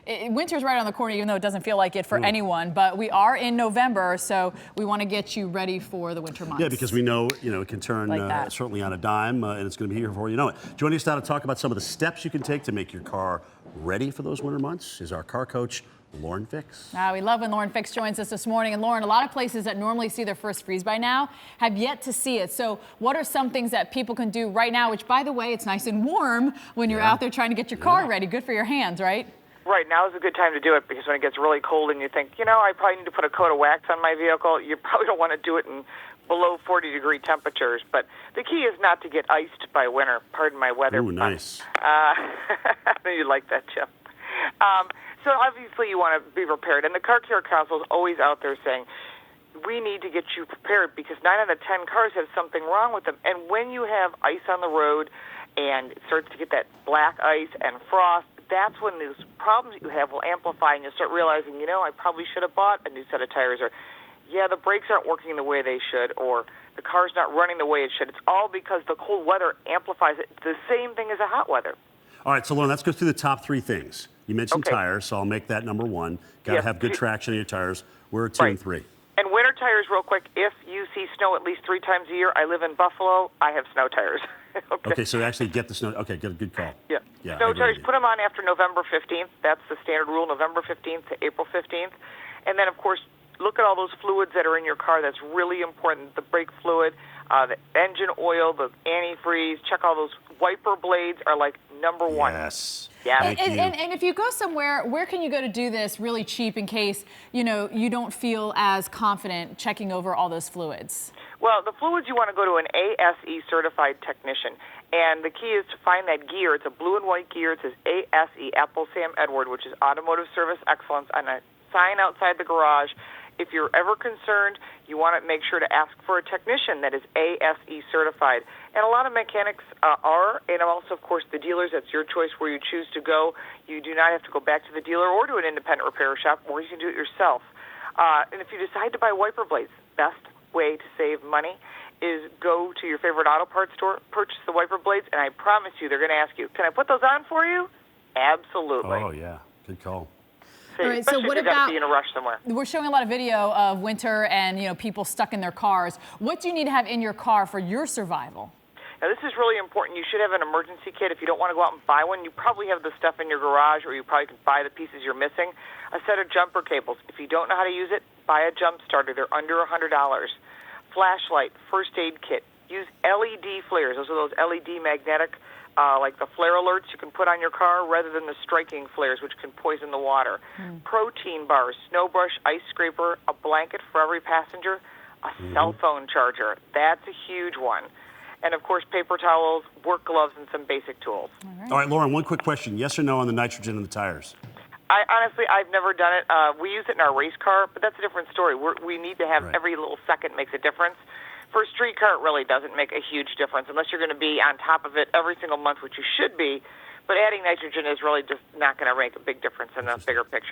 Winter's right on the corner, even though it doesn't feel like it for anyone. But we are in November, so we want to get you ready for the winter months. Yeah, because we know, it can turn Like certainly on a dime, and it's going to be here before you know it. Joining us now to talk about some of the steps you can take to make your car ready for those winter months is our car coach, Lauren Fix. We love when Lauren Fix joins us this morning. And Lauren, a lot of places that normally see their first freeze by now have yet to see it. So what are some things that people can do right now, which, by the way, it's nice and warm when you're out there trying to get your car ready. Good for your hands, right? Right, now is a good time to do it because when it gets really cold and you think, I probably need to put a coat of wax on my vehicle, you probably don't want to do it in below 40-degree temperatures. But the key is not to get iced by winter. Pardon my weather. Ooh, nice. I know you like that, Jim. So obviously you want to be prepared. And the Car Care Council is always out there saying, we need to get you prepared because 9 out of 10 cars have something wrong with them. And when you have ice on the road and it starts to get that black ice and frost, that's when those problems that you have will amplify and you'll start realizing, I probably should have bought a new set of tires, or, the brakes aren't working the way they should, or the car's not running the way it should. It's all because the cold weather amplifies it. The same thing as the hot weather. All right, so Lauren, let's go through the top 3 things. You mentioned tires, so I'll make that number 1. Got to have good traction in your tires. We're at 2 and 3. And winter tires, real quick, if you see snow at least 3 times a year, I live in Buffalo, I have snow tires. Okay, so actually get the snow. Okay, good call. Yeah. Yeah. Snow tires, put them on after November 15th. That's the standard rule, November 15th to April 15th. And then, of course, look at all those fluids that are in your car. That's really important. The brake fluid, the engine oil, the antifreeze. Check all those. Wiper blades are like number 1. Yes. Yeah. And if you go somewhere, where can you go to do this really cheap in case, you don't feel as confident checking over all those fluids? Well, the fluids, you want to go to an ASE certified technician. And the key is to find that gear. It's a blue and white gear. It says ASE, Apple Sam Edward, which is Automotive Service Excellence, on a sign outside the garage. If you're ever concerned, you want to make sure to ask for a technician that is ASE certified. And a lot of mechanics are, and also, of course, the dealers. That's your choice where you choose to go. You do not have to go back to the dealer or to an independent repair shop, or you can do it yourself. And if you decide to buy wiper blades, best way to save money is go to your favorite auto parts store, purchase the wiper blades, and I promise you they're going to ask you, can I put those on for you? Absolutely. Oh, yeah. Good call. All right, so what about, be in a rush somewhere. We're showing a lot of video of winter and, people stuck in their cars. What do you need to have in your car for your survival? Now, this is really important. You should have an emergency kit. If you don't want to go out and buy one, you probably have the stuff in your garage, or you probably can buy the pieces you're missing. A set of jumper cables. If you don't know how to use it, buy a jump starter. They're under $100. Flashlight, first aid kit. Use LED flares. Those are those LED magnetic, like the flare alerts you can put on your car rather than the striking flares, which can poison the water. Protein bars, snow brush, ice scraper, a blanket for every passenger, a cell phone charger. That's a huge one. And, of course, paper towels, work gloves, and some basic tools. All right, Lauren, one quick question. Yes or no on the nitrogen in the tires? Honestly, I've never done it. We use it in our race car, but that's a different story. We need to have every little second makes a difference. For a street car, it really doesn't make a huge difference unless you're going to be on top of it every single month, which you should be. But adding nitrogen is really just not going to make a big difference in the bigger picture.